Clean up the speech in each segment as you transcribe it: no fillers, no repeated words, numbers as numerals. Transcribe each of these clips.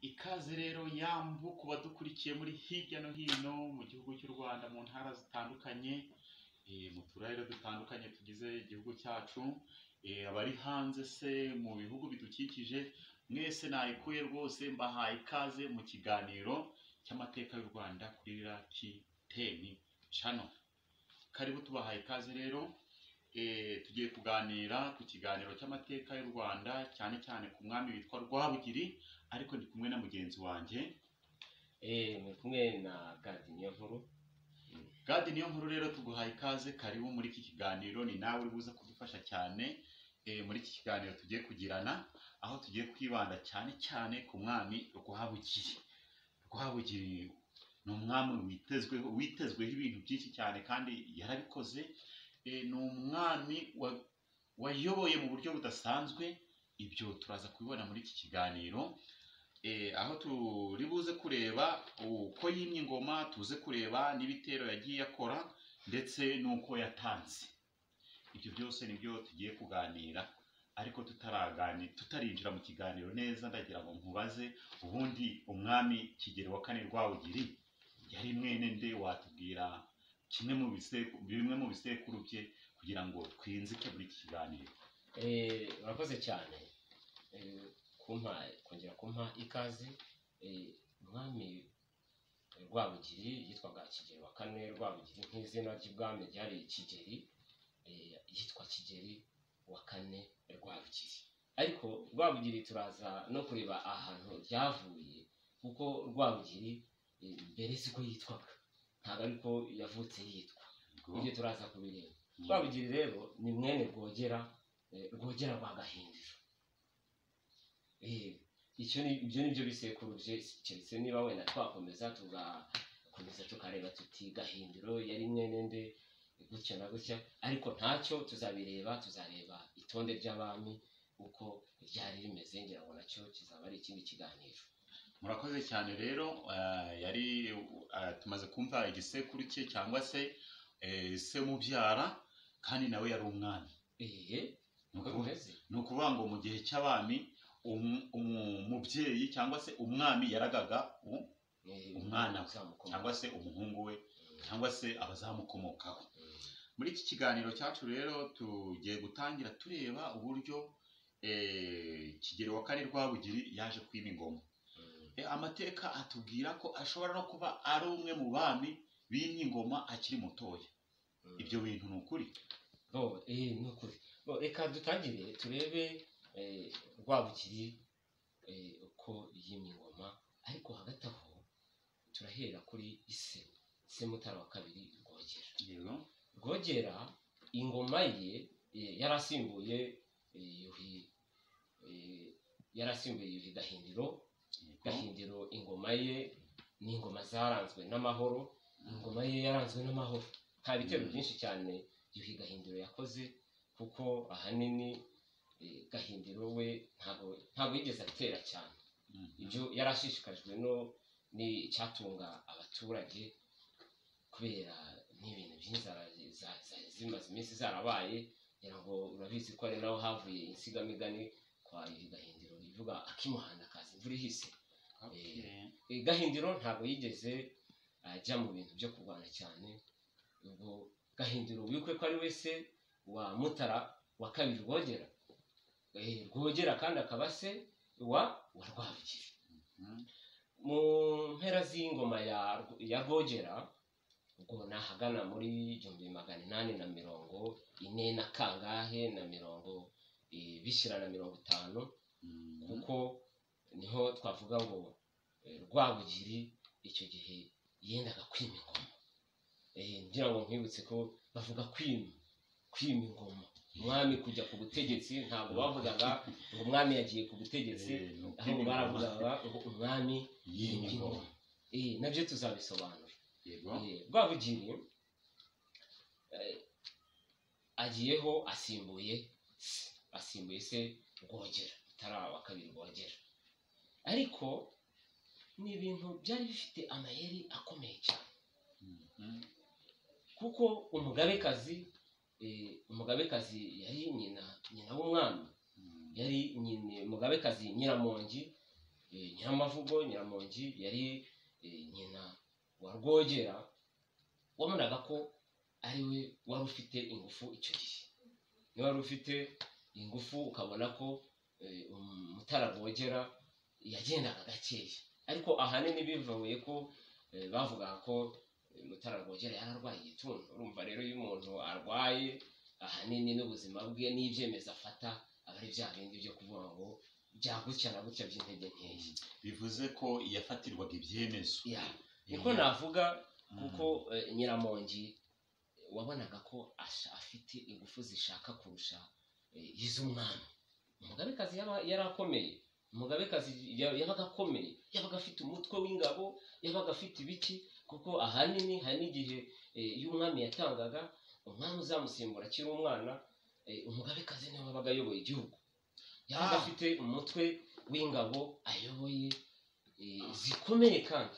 Ikaze rero yambu kuba dukurikiye muri hirya no hino mu gihugu cy'u Rwanda mu ntara zitandukanye, mu turere dutandukanye tugize igihugu cyacu, abari hanze se mu bihugu bidukikije, mwese nayikuye rwose mbahaye ikaze mu kiganiro cy'amateka y'u Rwanda kuri Lucky TV channel. Karibu tubahaye ikaze rero, tugiye kuganira ku kiganiro cy'amateka y'u Rwanda cyane cyane ku mwami witwa Rwabugiri, ariko ndi kumwe na mugenzi wanjye muri kumwe na Gadi niyo nkuru rero tuguhaye ikaze, karibu muri iki kiganiro. Ni nawe uri buza kudufasha cyane muri iki kiganiro tugiye kugirana, aho tugiye kwibanda cyane cyane ku mwami Rwabugiri. Rwabugiri ni umwami witezweho ibintu byinshi cyane kandi yarabikoze. Ni umwami wayoboye mu buryo budasanzwe, ibyo turaza kubibona muri iki kiganiro, aho turi buze kureba uko yimye ingoma, tuze kureba n'ibitero yagiye akora ndetse n'uko yatanze. Ibyo byose nibyo tugiye kuganira, ariko tutarinjira mu kiganiro neza, ndagira ngo nkubaze ubundi umwami Kigeli IV Rwabugiri yari mwene nde? Watubwira bimwe mu bisekuru bye kugira ngo twinzike muri iki kiganiro. Urakoze cyane kongera kumpa ikaze. Umwami Rwabugiri yitwaga Kigeli IV Rwabugiri, nk'izina ry'ibwami ryari Kigeli, yitwa Kigeli IV Rwabugiri. Ariko Rwabugiri turaza no kureba ahantu ryavuye, kuko Rwabugiri mbere siko yitwaga, ntabwo ariko yavutse yitwa. Ibyo turaza kubireba. Rwabugiri rero ni mwene Rwogera rwa Gahindiro. Ibyo nibyo bisekuru bye, keretse niba wenda twakomeza tukareba tuti Gahindiro yari mwene nde gutya na gutya, ariko ntacyo tuzareba itonde ry'abami uko ryari rimeze. Ngira ngo nacyo kizaba ari ikindi kiganiro. Murakoze cyane rero. Tumaze kumva igisekuru cye cyangwa se se mubyara, kandi nawe yari umwami. Ni ukuvuga ngo mu gihe cy'abami umubyeyi cyangwa se umwami yaragaga umwana we cyangwa se umuhungu we cyangwa se abazamukomokaho. Muri iki kiganiro cyacu rero tugiye gutangira tureba uburyo Kigeli IV Rwabugiri yaje kwima ingoma. Amateka atubwira ko ashobora no kuba ari umwe mu bami bimye ingoma akiri mutoya. Ibyo bintu ni ukuri? Ni ukuri. Reka dutangire turebe Rwabugiri uko yimye ingoma, ariko hagati aho turahera kuri se Mutara wa kabiri Rwogera. Rwogera ingoma ye yarasimbuye Yuhi Gahindiro. Gahindiro ingoma ye ni ingoma zaranzwe n'amahoro. Ingoma ye yaranzwe n'amahoro, nta bitero byinshi cyane Yuhi Gahindiro yakoze, kuko ahanini Gahindiro we ntabwo yigeze atera cyane. Ibyo yarashishikajwe n'icyatunga abaturage, kubera n'ibintu by'inzara zimaze iminsi zarabaye. Ngira ngo urabizi ko ari naho havuye insigamigani kwa Yuhi Gahindiro ivuga akimuhanda akaza imvura ihise. Gahindiro ntabwo yigeze ajya mu bintu byo kurwana cyane. Ubwo Gahindiro wikwe ko ari we se wa Mutara wa kabiri Rwogera. Rwogera kandi akaba se wa Rwabugiri. Mu mpera z'ingoma ya Rwogera, ubwo nahagana muri 1840 na kangahe na bishyira na 50, kuko niho twavuga ngo Rwabugiri icyo gihe yendaga kwima ingoma. Ngira ngo nkwibutse ko bavuga kwima ingoma. Umwami kujya ku butegetsi ntabwo bavugaga ngo umwami yagiye ku butegetsi, ahubwo baravugaga ngo umwami yimye ingoma. Nabyo tuzabisobanura. Rwabugiri agiyeho asimbuye se Rwogera, Mutara wa kabiri Rwogera. Ariko ni ibintu byari bifite amayeri akomeye cyane, kuko umugabekazi yari nyina w'umwami, yari umugabekazi Nyiramongi nyiramavugo nyiramongi yari nyina wa Rwogera, wabonaga ko ari we wari ufite ingufu icyo gihe, niwe wari ufite ingufu, ukabona ko Mutara Rwogera yagendaga gakeya, ariko ahanini bivuye ko bavugaga ko Mutara Rwogera yararwaye igituntu. Urumva rero iyo umuntu arwaye ahanini n'ubuzima bwe n'ibyemezo afata aba ari bya bindi byo kuvuga ngo byagutya na gutya by'intege nkeya, bivuze ko yafatirwaga ibyemezo. niko navuga kuko nyiramongi wabonaga ko afite ingufu zishaka kurusha iz'umwami. Umugabekazi yari akomeye, umugabekazi yabaga akomeye, yabaga afite umutwe w'ingabo, yabaga afite ibiki, kuko ahanini hari n'igihe iyo umwami yatangaga umwami uzamusimbura akiri umwana, umugabekazi niwe wabaga ayoboye igihugu, yabaga afite umutwe w'ingabo ayoboye zikomeye kandi.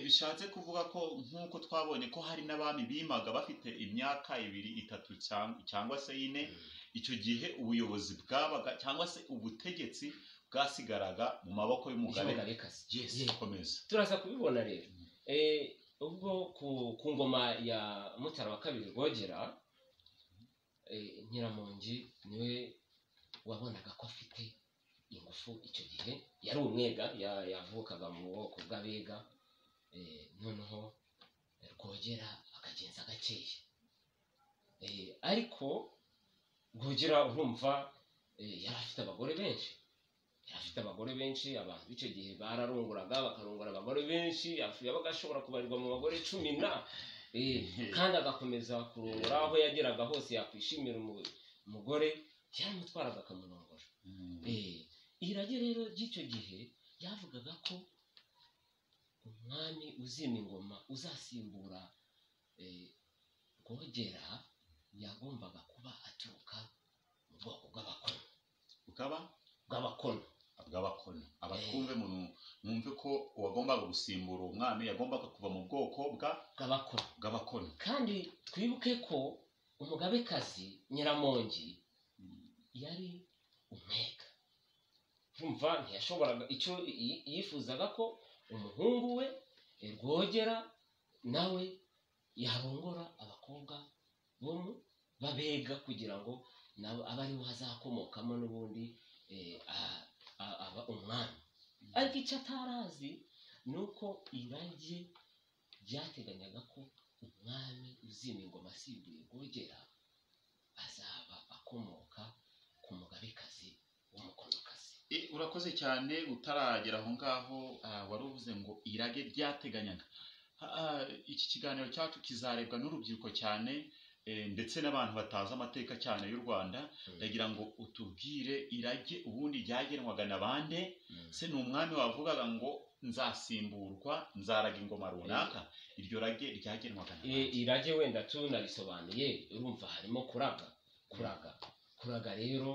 Bishatse kuvuga ko nk'uko twabonye ko hari n'abami bimaga bafite imyaka 2, 3 cyangwa se 4, icyo gihe ubuyobozi bwabaga cyangwa se ubutegetsi bwasigaraga mu maboko y'umugabekazi. Komeza. Turaza kubibona rero ubwo ku ngoma ya Mutara wa kabiri Rwogera, nyiramongi niwe wabonaga ko afite ingufu icyo gihe, yari umwega, yavukaga mu bwoko bw'abega, noneho Rwogera akagenza gakeya, ariko Rwogera urumva yari afite abagore benshi, abantu b'icyo gihe bararonguraga, bakarongora abagore benshi, yabaga ashobora kubarirwa mu bagore 10 kandi agakomeza kurongora, aho yageraga hose yakwishimira umugore yaramutwaraga akamurongora. Irage rero ry'icyo gihe yavugaga ko umwami uzima ingoma uzasimbura Rwogera yagombaga kuba aturuka mu bwoko bw'abakono. Abatwumve mwumve ko uwagombaga gusimbura umwami yagombaga kuva mu bwoko bw'abakono. Kandi twibuke ko umugabekazi nyiramongi yari umwega, urumva ntiyashoboraga, icyo yifuzaga ko umuhungu we Rwogera nawe yarongora abakobwa b'abega kugira ngo nabo abe ariho hazakomokamo n'ubundi aba umwami. Ariko icyo atarazi ni uko irage ryateganyaga ko umwami uzima ingoma asimbuye Rwogera azaba akomoka ku mugabekazi w'umukonokazi. Urakoze cyane. Utaragera aho ngaho wari uvuze ngo irage ryateganyaga. Iki kiganiro cyacu kizarebwa n'urubyiruko cyane, ndetse n'abantu batazi amateka cyane y'u Rwanda. Ndagira ngo utubwire irage ubundi ryagenwaga na bande? Se ni umwami wavugaga ngo nzasimburwa, nzaraga ingoma runaka? Iryo rage ryagenwaga na bande? Irage wenda tunarisobanuye, urumva harimo kuraga rero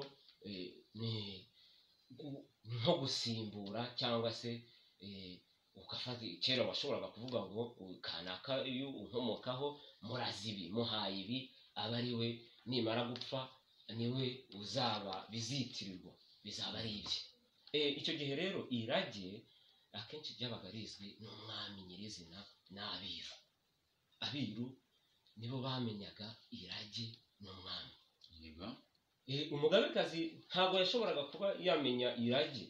ni nko gusimbura, cyangwa se ugafata. Kera washoboraga kuvuga ngo kanaka iyo unkomokaho murazibi muhaye ibi, aba ari we nimara gupfa niwe uzaba bizitirirwa, bizaba ari ibye. Icyo gihe rero irage akenshi ryabaga rizwi n'umwami nyirizina n'abiru. Abiru nibo bamenyaga irage n'umwami. Umugabekazi ntabwo yashoboraga kuba yamenya irage,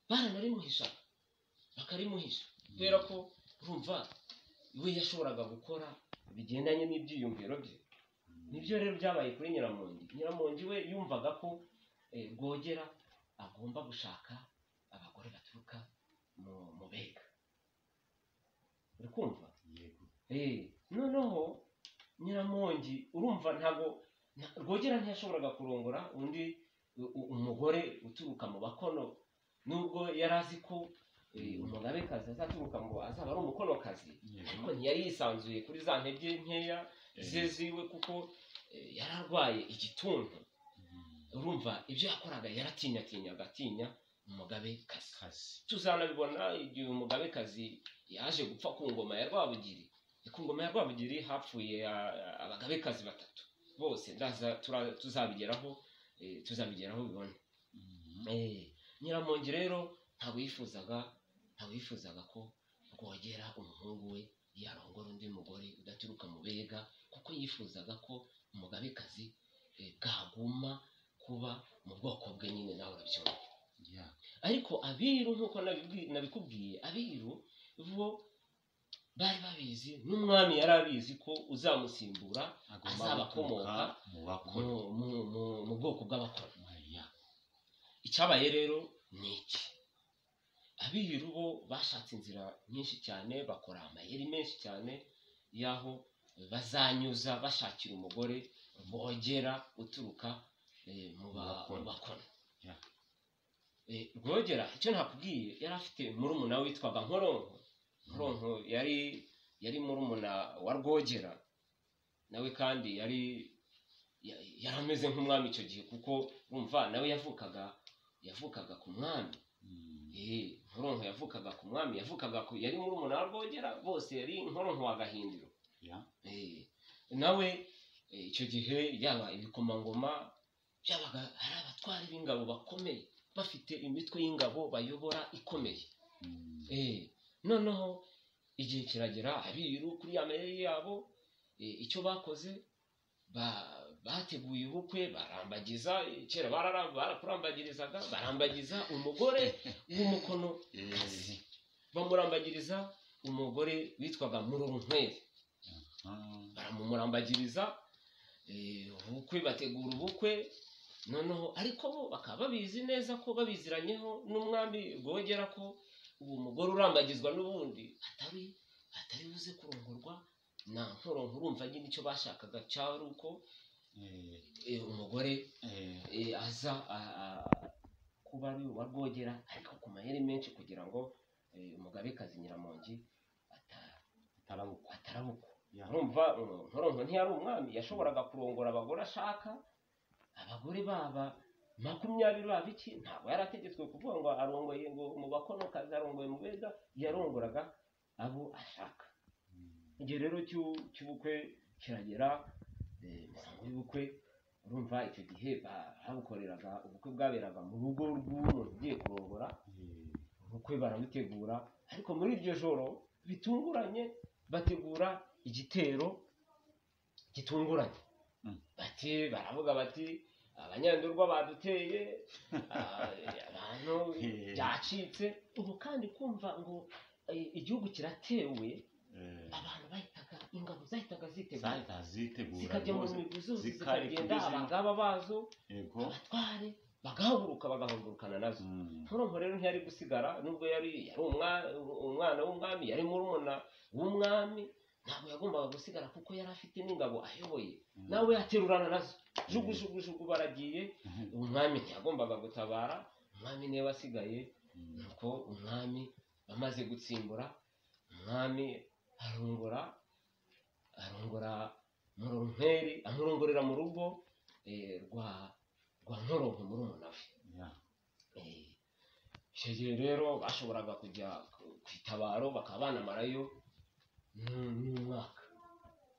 baranarimuhisha bakarimuhisha, kubera ko urumva we yashoboraga gukora bigendanye n'ibyiyumviro bye. Nibyo rero byabaye kuri nyiramongi we yumvaga ko Rwogera agomba gushaka abagore baturuka mu bega. Uri kumva? Noneho nyiramongi urumva ntabwo Rwogera ntiyashoboraga kurongora undi umugore uturuka mu bakono, nubwo yari azi ko umugabekazi azaturuka ngo azaba ari umukonokazi, ariko ntiyari yisanzuye kuri za ntege nkeya ze ziwe, kuko yari arwaye igituntu. Urumva ibyo yakoraga yaratinyaga umugabekazi. Tuzanabibona igihe umugabekazi yaje gupfa ku ngoma ya Rwabugiri. Ku ngoma ya Rwabugiri hapfuye abagabekazi 3 bose. Tuzabigeraho bibone. Nyiramongi rero ntabwo yifuzaga ntawe yifuzaga ko Rwogera umuhungu we yarongora undi mugore udaturuka mu bega, kuko yifuzaga ko umugabekazi bwaguma kuba mu bwoko bwe nyine nawe urabyumva. Ariko abiru nk'uko nabikubwiye, abiru bo bari babizi, n'umwami yari abizi ko uzamusimbura azaba akomoka mu bwoko bw'abakora. Icyabaye rero ni iki? Abiru bo bashatse inzira nyinshi cyane, bakora amayeri menshi cyane y'aho bazanyuza bashakira umugore Rwogera uturuka mu bakora. Rwogera icyo nakubwiye, yari afite murumuna witwaga Nkoronko. Nkoronko yari murumuna wa Rwogera, nawe kandi yari ameze nk'umwami icyo gihe, kuko urumva nawe yavukaga ku mwami. Nkoronko yavukaga ku mwami, yari murumuna wa Rwogera, bose yari Nkoronko wa Gahindiro. Nawe icyo gihe yaba ibikomangoma byabaga ari abatwari b'ingabo bakomeye, bafite imitwe y'ingabo bayobora ikomeye. Noneho igihe kiragera, abiru kuri ya mayeri yabo, icyo bakoze, bateguye ubukwe, barambagiza. Kera barakurambagirizaga, barambagiza umugore w'umukono kazi, bamurambagiriza umugore witwaga Murorunkwere. Baramumurambagiriza ubukwe, bategura ubukwe. Noneho ariko bo bakaba babizi neza ko babiziranyeho n'umwami Rwogera ko uwo mugore urambagizwa n'ubundi atari buze kurongorwa na Nkoronko. Urumva nyine icyo bashakaga cyari uko umugore aza kuba ari uwa Rwogera, ariko ku mayeri menshi, kugira ngo umugabekazi Nyiramongi atarabukwa. Urumva Nkoronko ntiyari umwami, yashoboraga kurongora abagore ashaka, abagore baba 20 baba iki, ntabwo yari ategetswe kuvuga ngo arongoye ngo mu bakonokazi, arongoye mu beza, yarongoraga abo ashaka. Igihe rero cy'ubukwe kiragera, imisango y'ubukwe, urumva icyo gihe babukoreraga, ubukwe bwaberaga mu rugo rw'umuntu ugiye kurongora. Ubukwe barabutegura, ariko muri iryo joro bitunguranye bategura igitero gitunguranye. Baravuga bati abanyandurwa baduteye, abantu byacitse. Ubu kandi kumva ngo igihugu kiratewe, abantu bahitaga, ingabo zahitaga zitegura, zikajya mu migwi zose, zikagenda, abangaba bazo, abatware bagahagurukana nazo. Nkoronko rero ntiyari gusigara, nubwo yari umwana w'umwami, yari murumuna w'umwami, ntabwo yagombaga gusigara kuko yari afite n'ingabo ayoboye, nawe aterurana nazo, jugu baragiye. Umwami ntiyagombaga gutabara, umwami niwe wasigaye. Nuko umwami bamaze gutsimbura, umwami arongora Murorunkwere, amurongorera mu rugo rwa Nkoronko murumuna we. Icyo gihe rero bashoboraga kujya ku itabaro, bakaba banamarayo n'umwaka.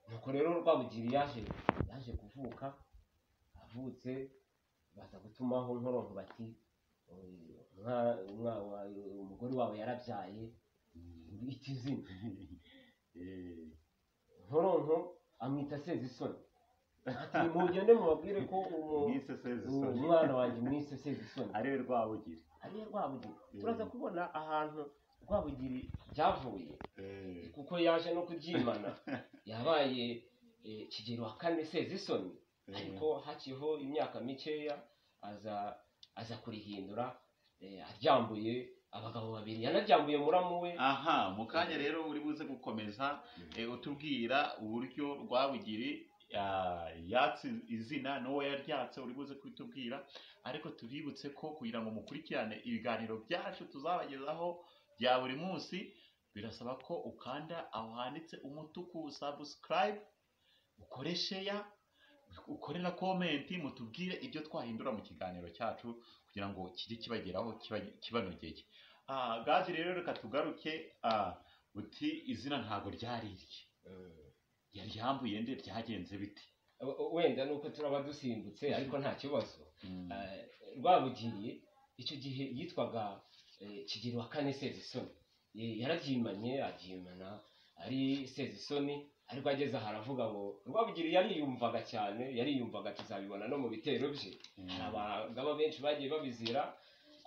Nuko rero Rwabugiri yaje kuvuka. Avutse baza gutumaho Nkoronko bati umugore wawe yarabyaye, ita izina. Nkoronko amwita Sezisoni. Ati mugende mubabwire ko umwana wanjye mwise Sezisoni, ariwe Rwabugiri. Turaza kubona ahantu Rwabugiri byavuye, kuko yaje no kubyimana. Yabaye Kigeli IV Sezisoni, ariko hakiho imyaka mikeya aza kurihindura, aryambuye abagabo babiri, yanaryambuye muramu we. Mu kanya rero uri buze gukomeza utubwira uburyo Rwabugiri yatse izina n'uwo yaryatse, uri buze kwitubwira. Ariko tubibutse ko kugira ngo mukurikirane ibiganiro byacu tuzabagezaho bya buri munsi, birasaba ko ukanda aho handitse umutuku subscribe, ukore share, ukore na comment, mutubwire ibyo twahindura mu kiganiro cyacu kugira ngo kijye kibageraho kibanogeye. Gazi rero reka tugaruke, uti izina ntago ryari irye, yari yambuye nde, byagenze bite? Wenda nuko turaba dusimbutse, ariko nta kibazo. Rwabugiri icyo gihe yitwaga Kigeli IV Sezisoni. yarabyimanye abyimana ari Sezisoni, ariko ageze aha aravuga ngo Rwabugiri yariyumvaga cyane, yariyumvaga, tuzabibona no mu bitero bye. Hari abagaba benshi bagiye babizira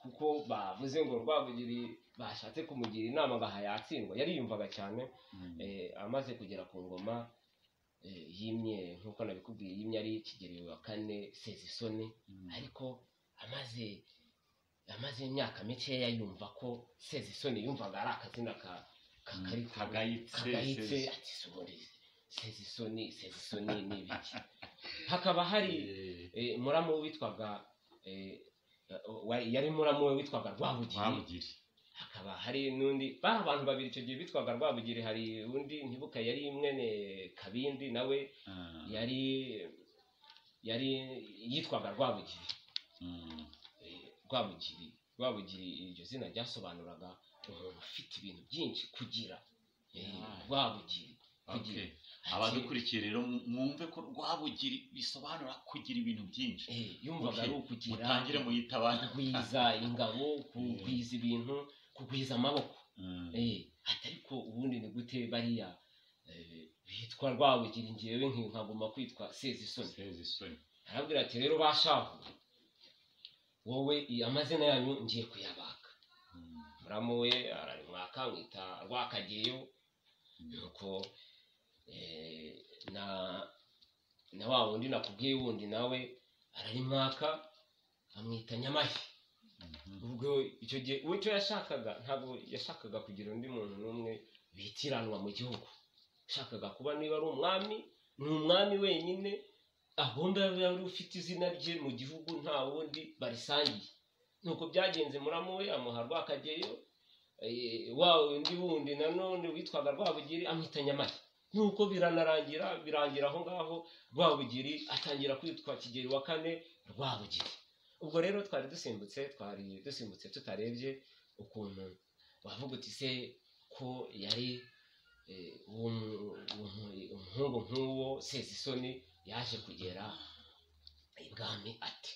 kuko bavuze ngo Rwabugiri bashatse kumugira inama ngo aha yatsindwa. Yariyumvaga cyane. Amaze kugera ku ngoma yimye nk'uko nabikubwiye, yimye ari Kigeli IV Sezisoni, ariko amaze imyaka mikeya yumva ko Sezisoni yumvaga ari akazina kagayitse, ati Sezisoni ni ibiki. Hakaba hari muramu witwaga yari muramu we witwaga Rwabugiri. Hakaba hari n'undi, bari abantu babiri icyo gihe bitwaga Rwabugiri. Hari undi ntibuka yari mwene Kabindi, nawe yari yitwaga Rwabugiri. Rwabugiri iryo zina ryasobanuraga umuntu ufite ibintu byinshi kugira. Rwabugiri kugira. Abadukurikiye rero mwumve ko Rwabugiri bisobanura kugira ibintu byinshi. Yumvaga ari ukugira, mutangire muyitabana, kugwiza ingabo, kugwiza ibintu, kugwiza amaboko. Ariko ubundi ni gute bariya bitwa Rwabugiri, ngewe nkaguma kwitwa Sezisoni? Arabwira ati rero bashahu, wowe amazina yanyu ngiye kuyabaga. Muramu we ararimwaka, amwita Rwakageyo. Nuko na wa wundi nakubwiye wundi nawe ararimwaka, amwita Nyamashyi. Ubwo icyo gihe icyo yashakaga, ntabwo yashakaga kugira undi muntu n'umwe bitiranwa mu gihugu. Yashakaga kuba niba ari umwami, ni umwami wenyine, agomba yari ufite izina rye mu gihugu, nta wundi barisangiye. Nuko byagenze. Muramu we amuha Rwakageyo, wa wundi wundi nanone witwaga Rwabugiri amwita Nyamashyi. Nuko birangira aho ngaho. Rwabugiri atangira kwitwa Kigeli IV Rwabugiri. Ubwo rero twari dusimbutse tutarebye ukuntu wavuga uti se ko yari umuhungu nk'uwo Sezisoni yaje kugera ibwami ati.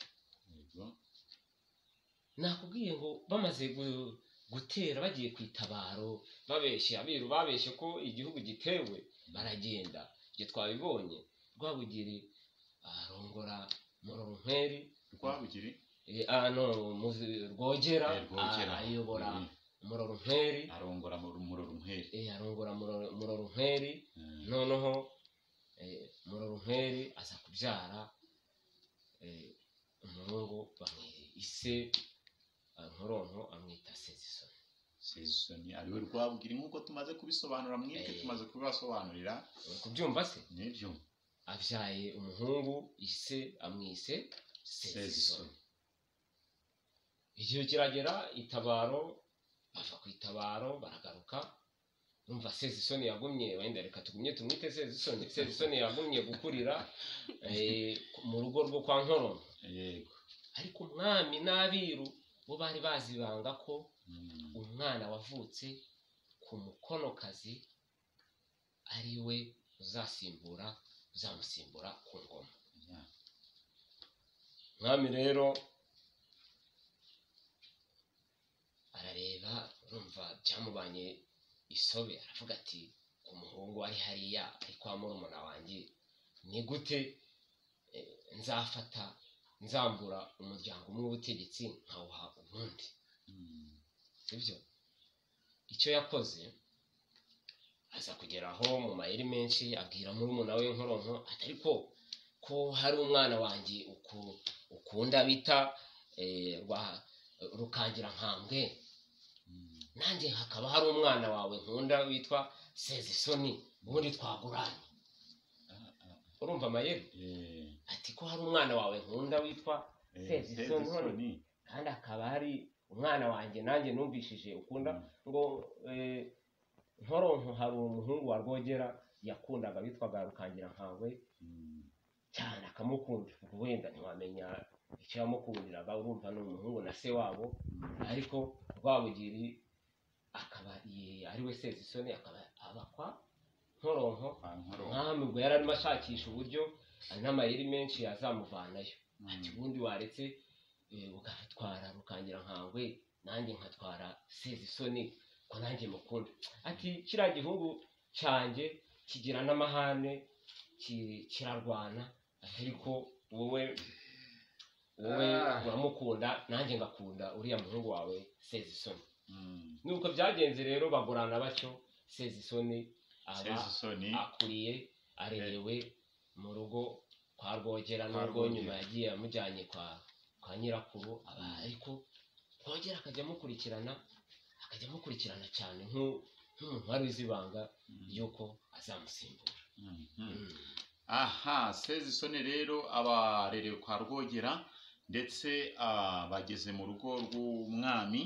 Nakubwiye ngo bamaze gutera, bagiye ku itabaro, abiru babeshye ko igihugu gitewe, baragenda. Ibyo twabibonye. Rwabugiri arongora Murorunkweri. Rwabugiri Rwogera ayobora Murorunkweri, arongora Murorunkweri. Noneho Murorunkweri aza kubyara umuhungu ise Nkoronko amwita Sezisoni. ariwe Rwabugiri nk'uko tumaze kubisobanura, mwite tumaze kubibasobanurira. Kubyumva se? Nibyo. Abyaye umuhungu ise amwise Sezisoni. Igihe kiragera, itabaro, bava ku itabaro baragaruka. Numva Sezisoni yagumye, wenda reka tugumye tumwite Sezisoni yagumye gukurira mu rugo rwo kwa Nkoronko. Ariko umwami n'abiru bo bari bazibanga ko umwana wavutse ku mukonokazi ari we uzamusimbura ku ngoma. Umwami rero arareba, urumva byamubanye isobe. Aravuga ati, ku muhungu ari hariya ari kwa murumuna wanjye, ni gute nzambura umuryango umwe w'ubutegetsi nkawuha ubundi? Sibyo? Icyo yakoze, aza kugeraho mu mayeri menshi, abwira murumuna we Nkoronko ati, ariko ko hari umwana wanjye ukunda bita Rukangirankambwe, nanjye hakaba hari umwana wawe nkunda witwa Sezisoni, ubundi twaguranye. Urumva amayeri? Ati, ko hari umwana wawe nkunda witwa Sezisoni, kandi akaba hari umwana wanjye nanjye numvishije ukunda, ngo Nkoronko hari umuhungu wa Rwogera yakundaga witwaga Rukangirankambwe cyane, akamukunda. Ubwo wenda ntiwamenya icyo yamukundiraga, urumva ni umuhungu na se wabo. Ariko Rwabugiri akaba ari we Sezisoni, akaba abakwa Nkoronko. Mwami ubwo yari arimo ashakisha uburyo n'amayeri menshi yazamuvanayo. Ati, ubundi waretse ugatwara Rukangirankambwe, nanjye nkatwara Sezisoni, ko nanjye mukunda ati kiriya gihugu cyanjye kigira n'amahane kirarwana ariko wowe uramukunda nanjye ngakunda uriya muhungu wawe Sezisoni. Nuko byagenze rero bagurana batyo. Sezisoni aba akuriye arerewe mu rugo kwa Rwogera, n'ubwo nyuma yagiye amujyanye kwa nyirakuru, ariko Rwogera akajya amukurikirana cyane nk'umuntu wari uzi ibanga yuko azamusimbura. Aha, Sezisoni rero abarerewe kwa Rwogera, ndetse bageze mu rugo rw'umwami,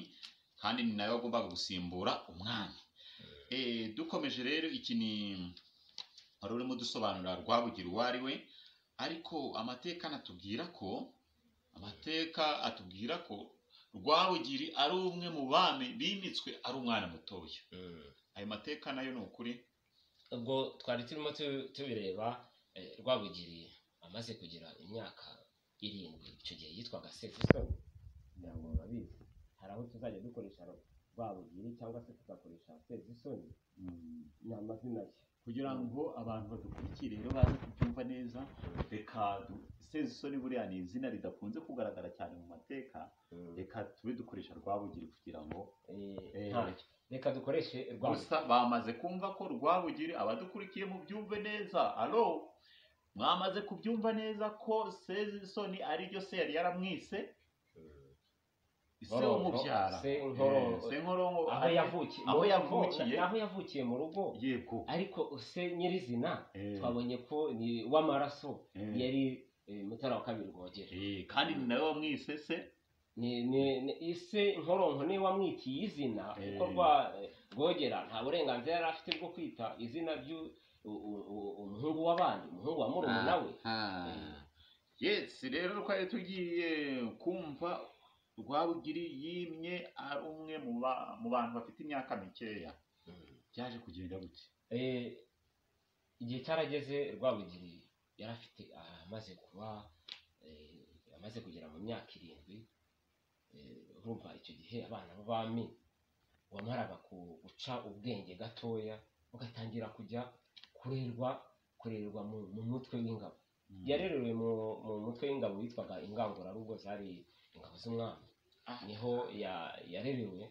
kandi ni nawe agombaga gusimbura umwami. Dukomeje rero, iki ni wari urimo dusobanura Rwabugiri uwo ari we, ariko amateka atubwira ko Rwabugiri ari umwe mu bami bimitswe ari umwana mutoya. Ayo mateka nayo ni ukuri. Ubwo twari turimo tubireba, Rwabugiri amaze kugira imyaka 7, icyo gihe yitwaga Sezisoni. Kugira ngo babizi, hari aho tuzajya dukoresha Rwabugiri cyangwa se tugakoresha Sezisoni, ni amazina ye. Kugira ngo abantu badukurikiye rero baze kubyumva neza, reka Sezisoni buriya ni izina ridakunze kugaragara cyane mu mateka, reka tube dukoresha Rwabugiri kugira ngo reka dukoreshe Rwabugiri. Gusa bamaze kumva ko Rwabugiri, abadukurikiye mu byumve neza. Alo, mwamaze kubyumva neza ko Sezisoni ari ryo se yari yaramwise, se umubyara, Senkoronko, aho yavukiye mu rugo. Yego. Ariko se nyirizina twabonye ko ni w'amaraso, yari Mutara wa kabiri Rwogera. Kandi ni nawe wamwise se. Ise Nkoronko niwe wamwitiye izina, kuko Rwogera nta burenganzira yari afite bwo kwita izina umuhungu w'abandi, umuhungu wa murumuna we. Yes, rero twari tugiye kumva Rwabugiri yimye ari umwe mu bantu bafite imyaka mikeya. Byaje kugenda gute? Igihe cyarageze, Rwabugiri yari afite amaze kugera mu myaka 7. Urumva icyo gihe abana b'abami wamaraga guca ubwenge gatoya, ugatangira kujya kurerwa mu mutwe w'ingabo. Yarerewe mu mutwe w'ingabo witwaga ingangurarugo, zari ingabo z'umwami. Niho yarerewe.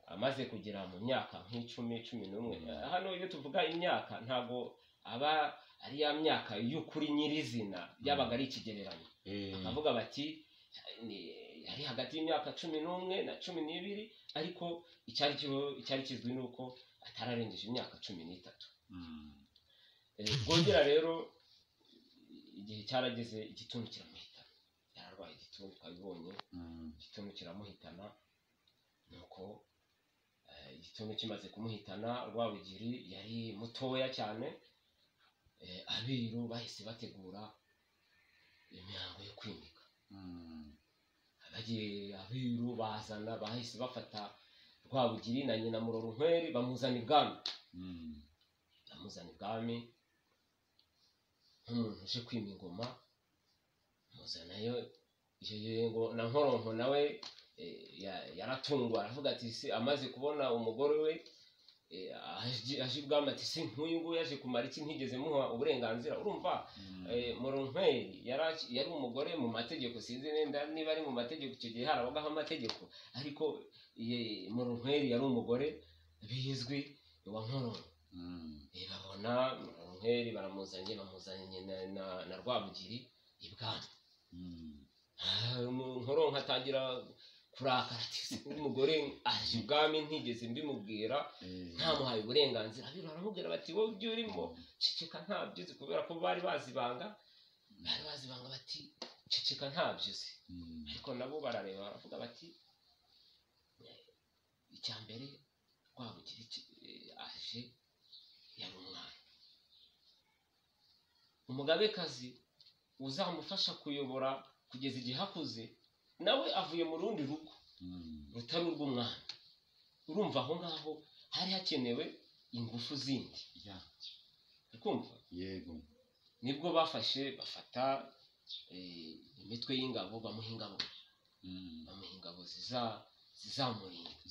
Amaze kugera mu myaka nk'10-11. Hano iyo tuvuga imyaka ntago aba ari ya myaka y'ukuri nyirizina, byabaga ari ikigereranyo. Bakavuga bati yari hagati y'imyaka 11 na 12, ariko icyari kizwi nuko atararengeje imyaka 13. Rwogera rero igihe cyarageze, igituntu kiramuhitana. Yararwaye igituntu, twabibonye. Igituntu kiramuhitana. Nuko igituntu kimaze kumuhitana, Rwabugiri yari mutoya cyane. Abiru bahise bategura imihango yo kwimika. Abiru bahise bafata Rwabugiri na nyina Murorunkweri, bamuzana ibwami. Nk'umuntu uje kwima ingoma, muzanayo ngo na Nkoronko nawe yaratungwa, aravuga ati se, amaze kubona umugore we aje ibwami, ati se nk'uyu nguyu yaje kumara iki, ntigeze muha uburenganzira. Urumva, Murorunkweri yari umugore mu mategeko, sinzi niba ari mu mategeko, icyo gihe harabagaho amategeko, ariko Murorunkweri yari umugore bizwi wa Nkoronko. Babona Murorunkweri bamuzanye na Rwabugiri ibwami. Nkoronko atangira kurakara, ati umugore aje ibwami ntigeze mbimubwira, ntamuhaye uburenganzira. Abiru baramubwira bati wowe ibyo urimo ceceka, ntabyo uzi, kubera ko bari bazi ibanga, bati ceceka, ntabyo uzi. Ariko nabo barareba baravuga bati icya mbere Rwabugiri aje yari umwana, umugabekazi uzamufasha kuyobora kugeza igihe akuze, nawe avuye mu rundi rugo rutari urw'umwami. Urumva, aho ngaho hari hakenewe ingufu zindi. Ukumva? Yego. Nibwo bafata imitwe y'ingabo, bamuha ingabo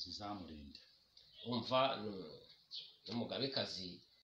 zizamurinda. wumva n'umugabekazi